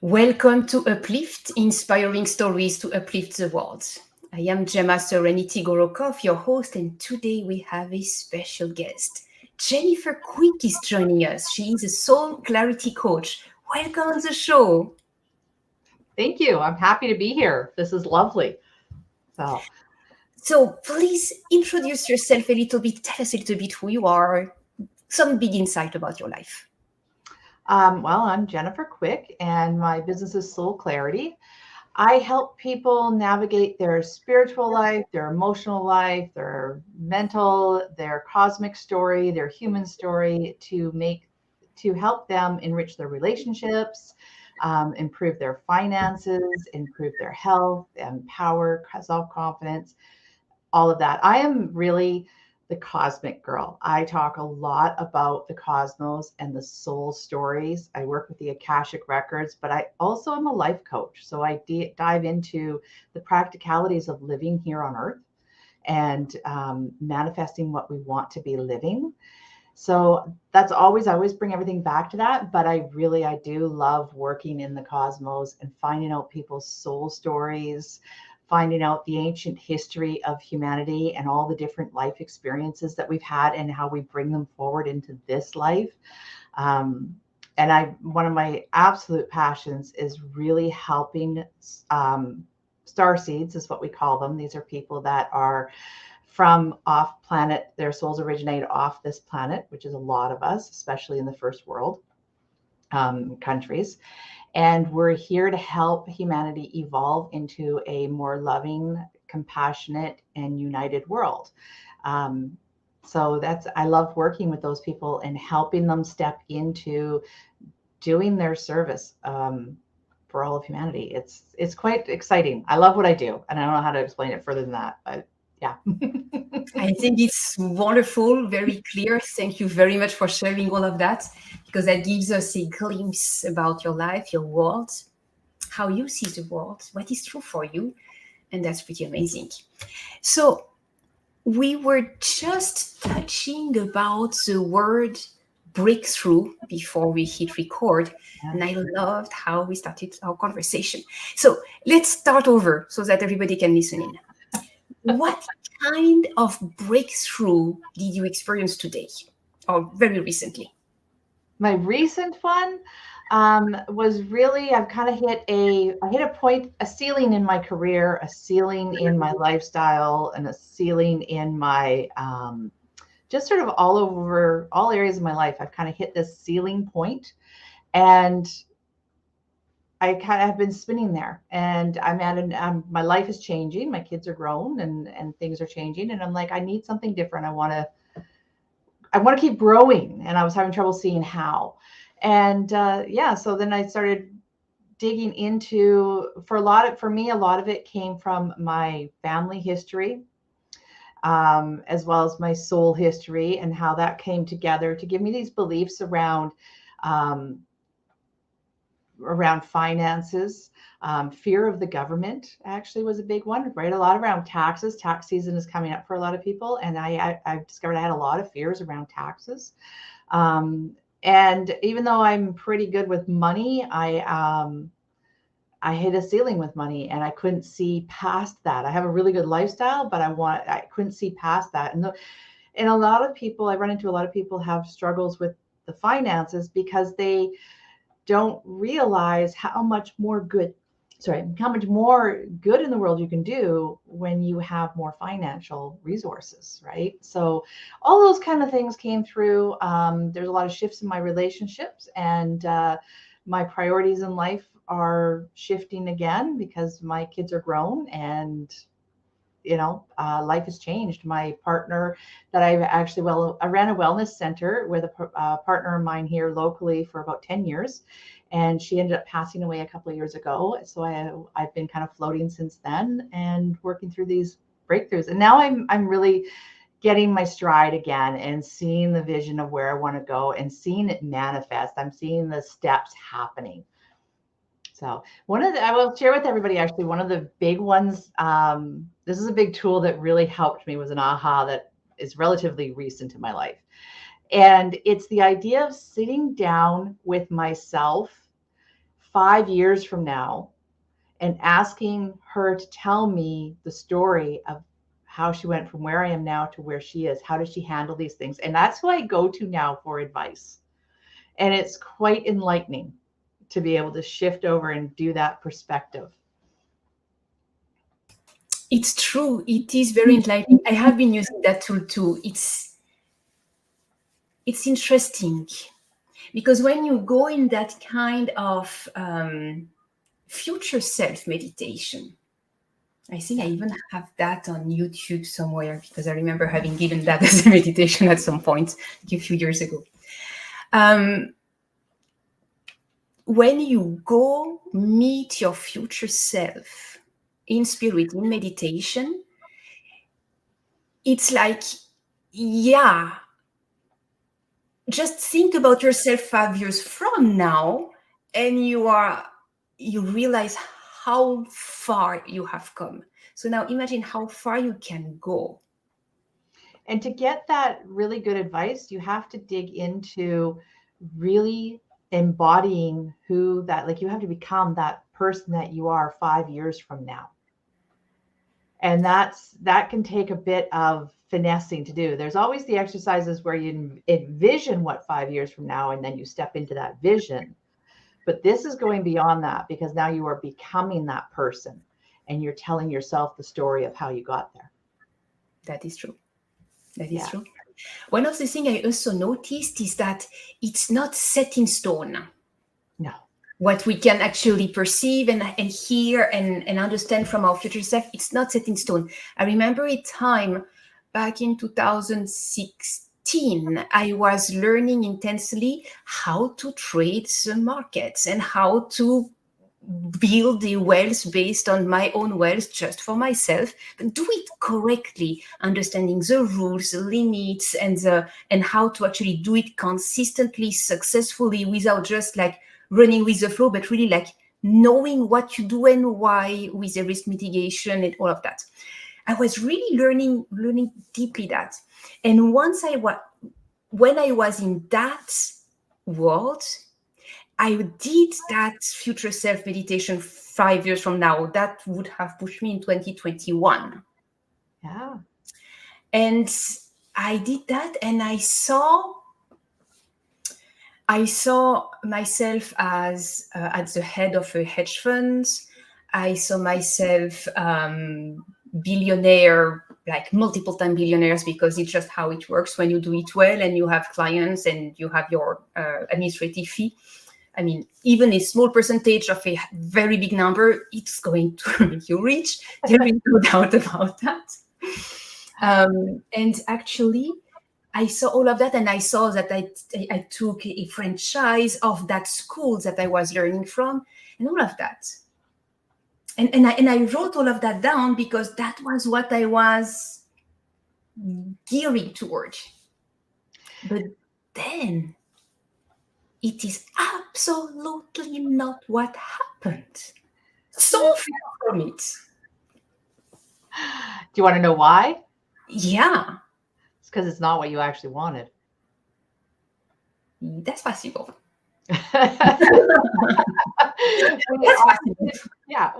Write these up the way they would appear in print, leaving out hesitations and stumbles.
Welcome to Uplift, inspiring stories to uplift the world. I am Gemma Serenity Gorokov, your host, and today we have a special guest. Jennifer Quick is joining us. She is a soul clarity coach. Welcome on the show. Thank you. I'm happy to be here. This is lovely. So, So please introduce yourself a little bit. Tell us a little bit who you are, some big insight about your life. I'm Jennifer Quick, and my business is Soul Clarity. I help people navigate their spiritual life, their emotional life, their mental, their cosmic story, their human story to help them enrich their relationships, improve their finances, improve their health, empower self-confidence, all of that. I am really the cosmic girl. I talk a lot about the cosmos and the soul stories. I work with the Akashic records, but I also am a life coach. So I dive into the practicalities of living here on Earth and manifesting what we want to be living. So I always bring everything back to that. But I do love working in the cosmos and finding out people's soul stories, finding out the ancient history of humanity and all the different life experiences that we've had and how we bring them forward into this life. One of my absolute passions is really helping Starseeds is what we call them. These are people that are from off planet. Their souls originate off this planet, which is a lot of us, especially in the first world countries. And we're here to help humanity evolve into a more loving, compassionate, and united world. I love working with those people and helping them step into doing their service for all of humanity. It's quite exciting. I love what I do, and I don't know how to explain it further than that, but yeah. I think it's wonderful, very clear. Thank you very much for sharing all of that, because that gives us a glimpse about your life, your world, how you see the world, what is true for you. And that's pretty amazing. So we were just touching about the word breakthrough before we hit record. And I loved how we started our conversation. So let's start over so that everybody can listen in. What kind of breakthrough did you experience today or very recently? My recent one was really, I've kind of I hit a point, a ceiling in my career, a ceiling in my lifestyle, and a ceiling in my just sort of all areas of my life. I've kind of hit this ceiling point, and I kind of have been spinning there, and my life is changing. My kids are grown, and things are changing, and I'm like, I need something different. I want to keep growing, and I was having trouble seeing how. And so then I started digging into, for me, a lot of it came from my family history, as well as my soul history, and how that came together to give me these beliefs around finances. Fear of the government actually was a big one, right? A lot around taxes. Tax season is coming up for a lot of people. And I discovered I had a lot of fears around taxes. And even though I'm pretty good with money, I hit a ceiling with money, and I couldn't see past that. I have a really good lifestyle, but I couldn't see past that. And a lot of people, I run into a lot of people have struggles with the finances because they don't realize how much more good in the world you can do when you have more financial resources, right? So all those kind of things came through. There's a lot of shifts in my relationships, and my priorities in life are shifting again because my kids are grown, and life has changed. My partner that I ran a wellness center with a partner of mine here locally for about 10 years. And she ended up passing away a couple of years ago. So I've been kind of floating since then and working through these breakthroughs. And now I'm really getting my stride again and seeing the vision of where I want to go and seeing it manifest. I'm seeing the steps happening. So I will share with everybody, actually, one of the big ones, this is a big tool that really helped me, was an aha that is relatively recent in my life. And it's the idea of sitting down with myself 5 years from now and asking her to tell me the story of how she went from where I am now to where she is. How does she handle these things? And that's who I go to now for advice. And it's quite enlightening to be able to shift over and do that perspective. It's true. It is very enlightening. I have been using that tool too. It's interesting because when you go in that kind of future self meditation, I think I even have that on YouTube somewhere because I remember having given that as a meditation at some point a few years ago. When you go meet your future self in spirit, in meditation, it's like, yeah, just think about yourself 5 years from now, and you realize how far you have come. So now imagine how far you can go. And to get that really good advice, you have to dig into really embodying who that, like you have to become that person that you are 5 years from now. And that can take a bit of finessing to do. There's always the exercises where you envision what 5 years from now, and then you step into that vision. But this is going beyond that because now you are becoming that person and you're telling yourself the story of how you got there. That is true. That is true. One of the things I also noticed is that it's not set in stone. No. What we can actually perceive and hear and understand from our future self, it's not set in stone. I remember a time back in 2016, I was learning intensely how to trade the markets and how to build the wealth based on my own wealth just for myself, but do it correctly, understanding the rules, the limits, and how to actually do it consistently, successfully, without just like running with the flow, but really like knowing what you do and why, with the risk mitigation and all of that. I was really learning deeply that. And when I was in that world, I did that future self meditation 5 years from now. That would have pushed me in 2021. Yeah. And I did that, and I saw myself as at the head of a hedge fund. I saw myself billionaire, like multiple time billionaires, because it's just how it works when you do it well and you have clients and you have your administrative fee. I mean, even a small percentage of a very big number, it's going to make you rich. There is no doubt about that. And actually, I saw all of that, and I saw that I took a franchise of that school that I was learning from, and all of that. And I wrote all of that down because that was what I was gearing toward. But then it is absolutely not what happened. So far from it. Do you want to know why? Yeah. It's because it's not what you actually wanted. That's possible.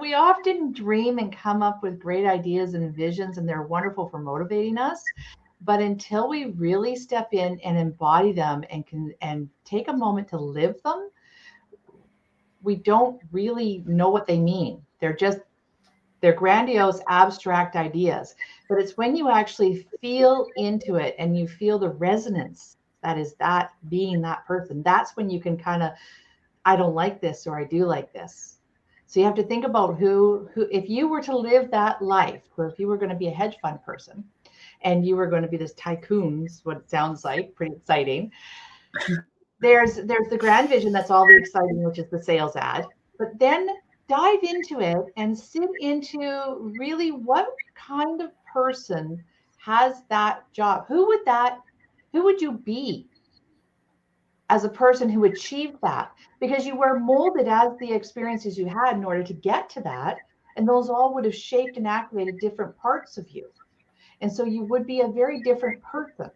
We often dream and come up with great ideas and visions, and they're wonderful for motivating us. But until we really step in and embody them and take a moment to live them, we don't really know what they mean. They're grandiose, abstract ideas. But it's when you actually feel into it and you feel the resonance that is that being that person, that's when you can kind of, I don't like this, or I do like this. So you have to think about who if you were to live that life, or if you were going to be a hedge fund person and you were going to be this tycoon's, what it sounds like, pretty exciting. There's the grand vision, that's all the exciting, which is the sales ad. But then dive into it and sit into really what kind of person has that job. Who would you be as a person who achieved that? Because you were molded as the experiences you had in order to get to that. And those all would have shaped and activated different parts of you. And so you would be a very different person.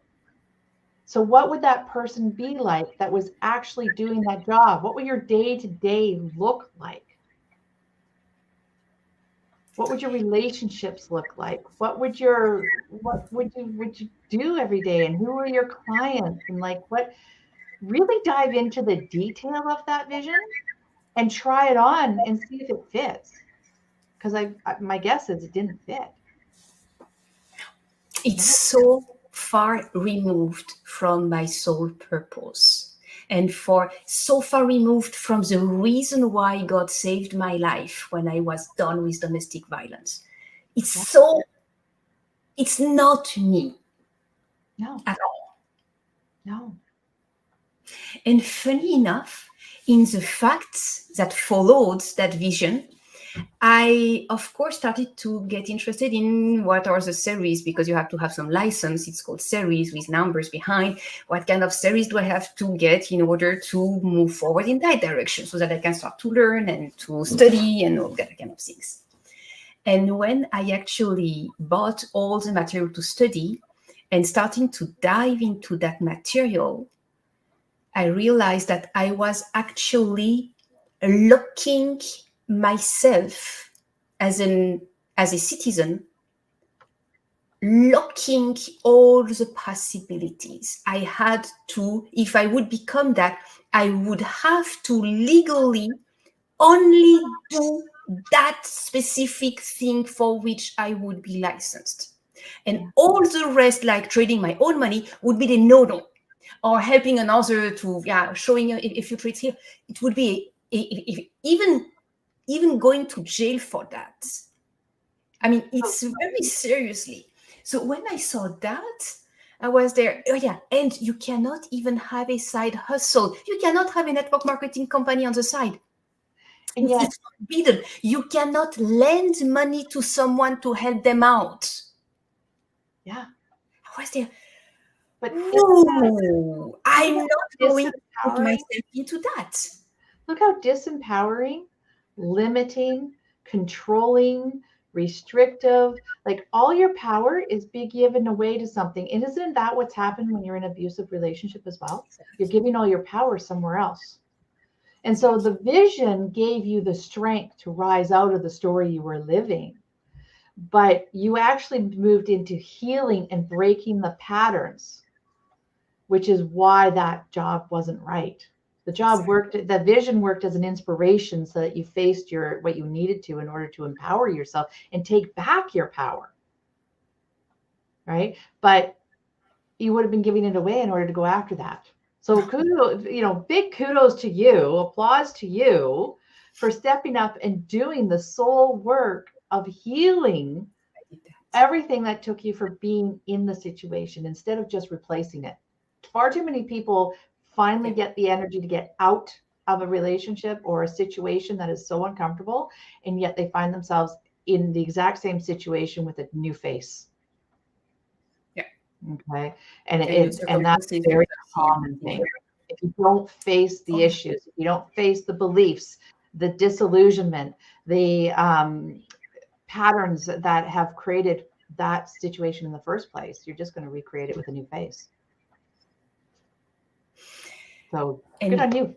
So what would that person be like that was actually doing that job? What would your day-to-day look like? What would your relationships look like? What would you do every day? And who are your clients? And like what, really dive into the detail of that vision and try it on and see if it fits. Because my guess is it didn't fit. It's so far removed from my sole purpose, and so far removed from the reason why God saved my life when I was done with domestic violence. It's not me. No. At all. No. And funny enough, in the facts that followed that vision, I, of course, started to get interested in what are the series, because you have to have some license. It's called series with numbers behind. What kind of series do I have to get in order to move forward in that direction so that I can start to learn and to study and all that kind of things. And when I actually bought all the material to study and starting to dive into that material, I realized that I was actually locking myself as a citizen, locking all the possibilities. I had to, if I would become that, I would have to legally only do that specific thing for which I would be licensed. And all the rest, like trading my own money, would be the no-no. Or helping another to, showing if you trade here, it would be even going to jail for that. I mean, it's very seriously. So when I saw that, I was there. Oh yeah, and you cannot even have a side hustle. You cannot have a network marketing company on the side. And yet, it's forbidden. You cannot lend money to someone to help them out. Yeah. I was there. But no, I'm not going to put myself into that. Look how disempowering, limiting, controlling, restrictive, like all your power is being given away to something. And isn't that what's happened when you're in an abusive relationship as well? You're giving all your power somewhere else. And so the vision gave you the strength to rise out of the story you were living. But you actually moved into healing and breaking the patterns, which is why that job wasn't right. The job worked, the vision worked as an inspiration so that you faced what you needed to in order to empower yourself and take back your power. Right? But you would have been giving it away in order to go after that. So kudos, big kudos to you, applause to you for stepping up and doing the soul work of healing everything that took you for being in the situation instead of just replacing it. Far too many people finally get the energy to get out of a relationship or a situation that is so uncomfortable, and yet they find themselves in the exact same situation with a new face. Yeah. Okay. And that's a very common thing. If you don't face the issues, if you don't face the beliefs, the disillusionment, the patterns that have created that situation in the first place, you're just going to recreate it with a new face. So good on you.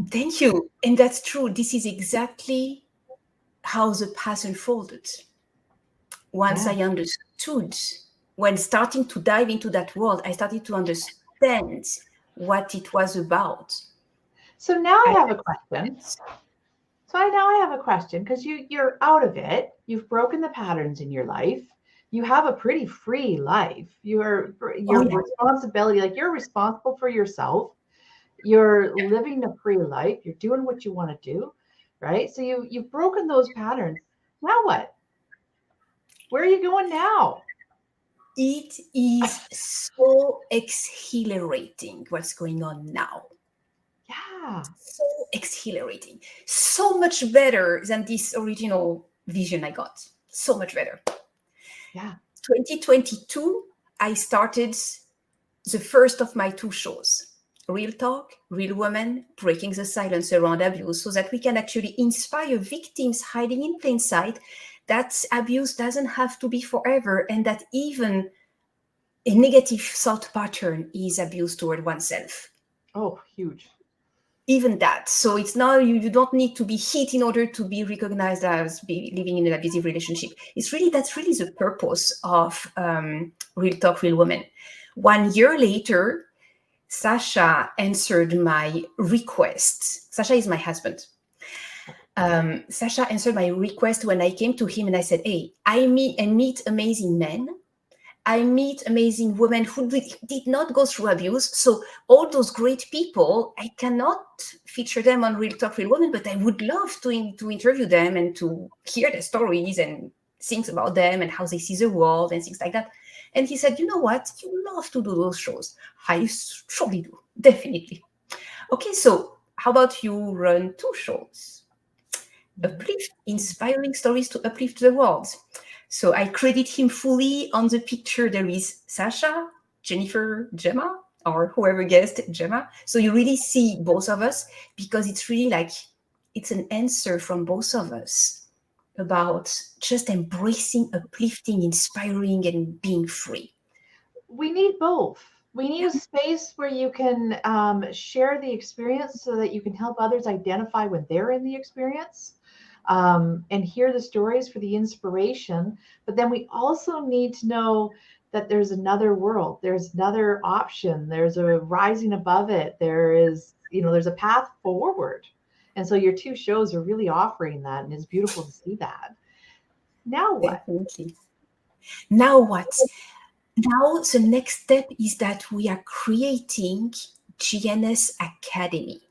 Thank you. And that's true. This is exactly how the path unfolded. Once I understood, when starting to dive into that world, I started to understand what it was about. So now I have a question. I have a question, because you're out of it. You've broken the patterns in your life. You have a pretty free life. Your responsibility, like you're responsible for yourself. You're living a free life. You're doing what you want to do, right? So you've broken those patterns. Now what? Where are you going now? It is so exhilarating what's going on now. Yeah. So exhilarating. So much better than this original vision I got. So much better. Yeah. 2022, I started the first of my 2 shows. Real Talk, Real Woman, Breaking the Silence Around Abuse, so that we can actually inspire victims hiding in plain sight that abuse doesn't have to be forever, and that even a negative thought pattern is abuse toward oneself. Oh, huge. Even that. So it's now you don't need to be hit in order to be recognized as living in an abusive relationship. That's really the purpose of Real Talk, Real Woman. 1 year later, Sasha answered my request. Sasha is my husband. Sasha answered my request when I came to him and I said, hey, I meet amazing men. I meet amazing women who did not go through abuse. So all those great people, I cannot feature them on Real Talk, Real Women, but I would love to interview them and to hear their stories and things about them and how they see the world and things like that. And he said, you know what? You love to do those shows. I surely do. Definitely. Okay, so how about you run 2 shows? Uplift, inspiring stories to uplift the world. So I credit him fully. On the picture, there is Sasha, Jennifer, Gemma, or whoever guessed Gemma. So you really see both of us because it's really like, it's an answer from both of us about just embracing, uplifting, inspiring, and being free. We need both. We need a space where you can share the experience so that you can help others identify when they're in the experience. And hear the stories for the inspiration. But then we also need to know that there's another world, there's another option, there's a rising above it, there's a path forward. And so your 2 shows are really offering that, and it's beautiful to see that. Now what? Definitely. Now what? Now the next step is that we are creating GNS Academy.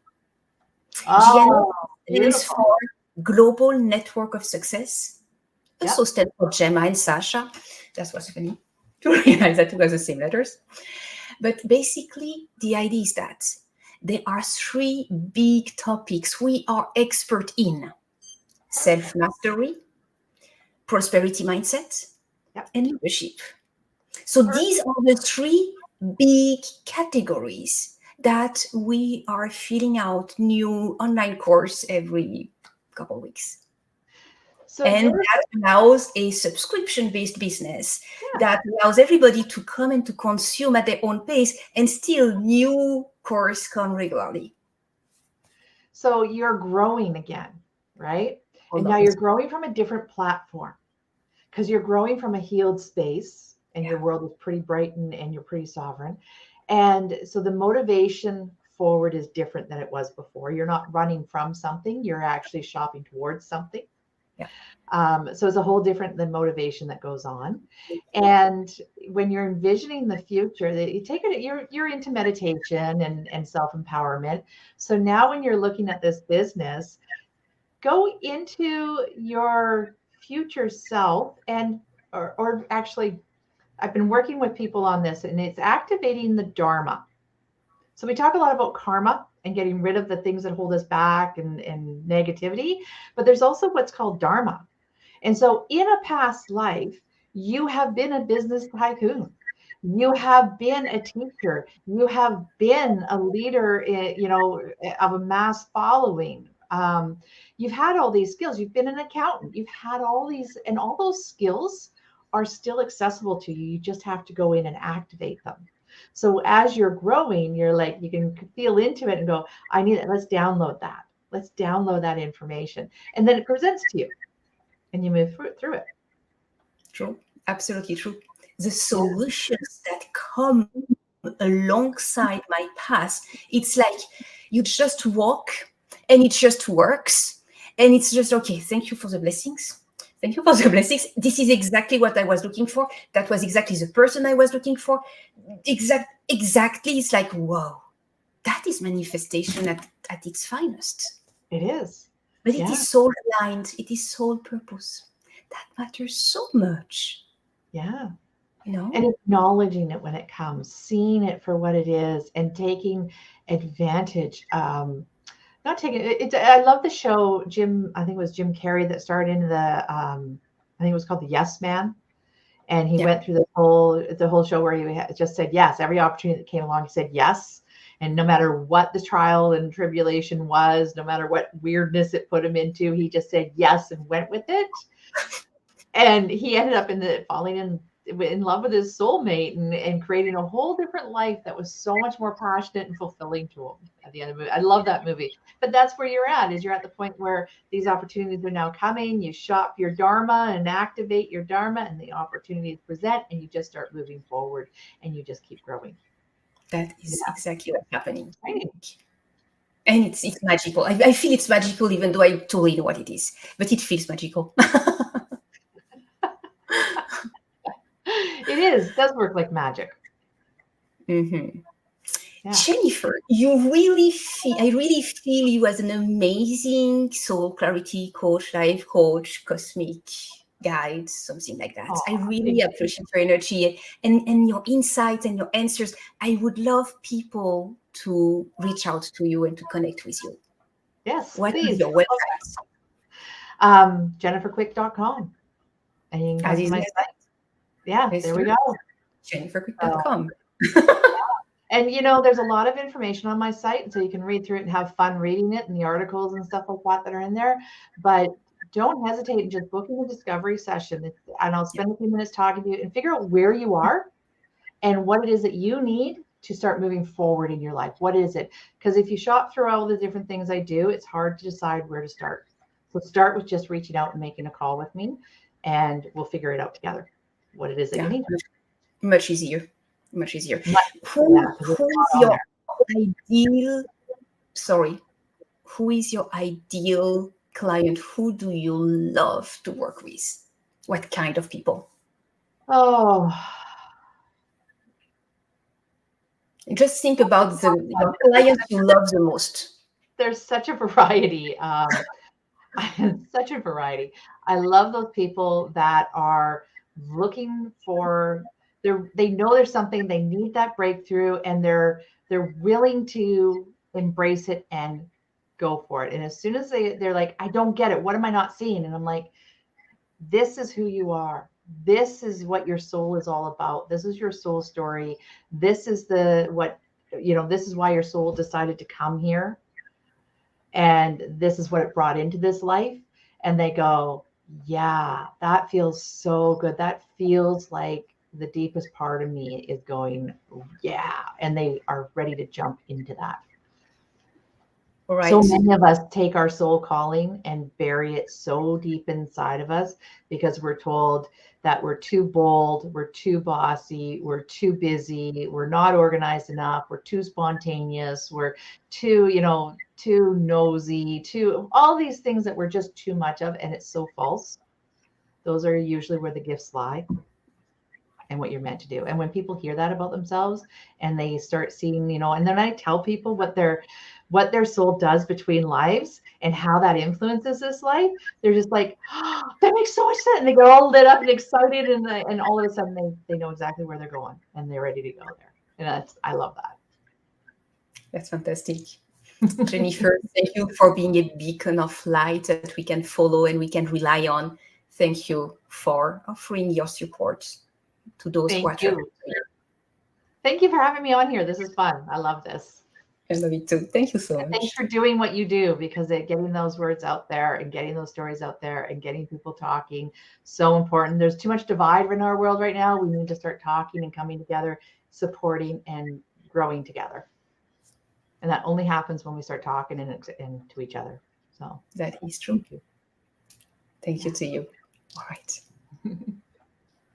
Oh, GNS is for Global Network of Success. Also stands for Gemma and Sasha. That was funny to realize that it was the same letters. But basically, the idea is that there are 3 big topics we are expert in: self-mastery, prosperity mindset, and leadership. So these are the 3 big categories that we are filling out new online course every couple of weeks. So and that allows a subscription-based business that allows everybody to come and to consume at their own pace, and still new course come regularly. So you're growing again, right? And now you're growing from a different platform because you're growing from a healed space, and your world is pretty bright and you're pretty sovereign. And so the motivation forward is different than it was before. You're not running from something, you're actually shopping towards something. So it's a whole different than motivation that goes on. And when you're envisioning the future, that you take it, you're into meditation and self-empowerment. So now when you're looking at this business, go into your future self or actually, I've been working with people on this, and it's activating the Dharma. So we talk a lot about karma and getting rid of the things that hold us back and negativity, but there's also what's called Dharma. And so in a past life, you have been a business tycoon. You have been a teacher. You have been a leader, of a mass following. You've had all these skills. You've been an accountant. You've had all these, and all those skills are still accessible to you. You just have to go in and activate them. So as you're growing, you're like, you can feel into it and go, I need it. Let's download that. Let's download that information. And then it presents to you and you move through it. True. Absolutely true. The solutions that come alongside my path, it's like you just walk and it just works. And it's just, okay, thank you for the blessings. Thank you for the blessings. This is exactly what I was looking for. That was exactly the person I was looking for. Exactly. It's like, whoa, that is manifestation at its finest. It is. But it is soul aligned. It is soul purpose. That matters so much. Yeah. And acknowledging it when it comes, seeing it for what it is, and taking advantage. Not taking it. I love the show. I think it was Jim Carrey that starred in the. I think it was called The Yes Man, and he went through the whole show where he just said yes. Every opportunity that came along, he said yes, and no matter what the trial and tribulation was, no matter what weirdness it put him into, he just said yes and went with it. And he ended up falling in in love with his soulmate and creating a whole different life that was so much more passionate and fulfilling to him at the end of the movie. I love that movie. But that's where you're at, is you're at the point where these opportunities are now coming. You shop your Dharma and activate your Dharma, and the opportunities present, and you just start moving forward and you just keep growing. That is exactly what's happening. Right. And it's magical. I feel it's magical, even though I totally know what it is, but it feels magical. It is. It does work like magic. Mm-hmm. Yeah. Jennifer, I really feel you as an amazing soul clarity coach, life coach, cosmic guide, something like that. I really appreciate your energy and your insights and your answers. I would love people to reach out to you and to connect with you. Yes, What please. is your website? JenniferQuick.com. And you can come to my That? site. Yeah, there we go. JenniferQuick.com. And there's a lot of information on my site, so you can read through it and have fun reading it and the articles and stuff like that are in there. But don't hesitate in just booking a discovery session. And I'll spend a few minutes talking to you and figure out where you are and what it is that you need to start moving forward in your life. What is it? Because if you shop through all the different things I do, it's hard to decide where to start. So start with just reaching out and making a call with me, and we'll figure it out together, what it is that you need. Much easier. Much easier. Who is your ideal client? Who do you love to work with? What kind of people? Just think about the clients you love the most. There's such a variety. Such a variety. I love those people that are looking for, they know there's something, they need that breakthrough, and they're willing to embrace it and go for it. And as soon as they're like, I don't get it, what am I not seeing? And I'm like, this is who you are. This is what your soul is all about. This is your soul story. This is this is why your soul decided to come here. And this is what it brought into this life. And they go, yeah, that feels so good. That feels like the deepest part of me is going, yeah. And they are ready to jump into that. Right. So many of us take our soul calling and bury it so deep inside of us because we're told that we're too bold, we're too bossy, we're too busy, we're not organized enough, we're too spontaneous, we're too, too nosy, too, all these things that we're just too much of, and it's so false. Those are usually where the gifts lie and what you're meant to do. And when people hear that about themselves and they start seeing, and then I tell people what their soul does between lives and how that influences this life, they're just like, oh, that makes so much sense. And they get all lit up and excited, and all of a sudden they know exactly where they're going and they're ready to go there. And I love that. That's fantastic. Jennifer, thank you for being a beacon of light that we can follow and we can rely on. Thank you for offering your support to those who are traveling. Thank you for having me on here. This is fun. I love this. I love it too. Thank you so much. Thanks for doing what you do, because getting those words out there and getting those stories out there and getting people talking, so important. There's too much divide in our world right now. We need to start talking and coming together, supporting and growing together. And that only happens when we start talking and to each other. So that is true. Thank you to you. All right.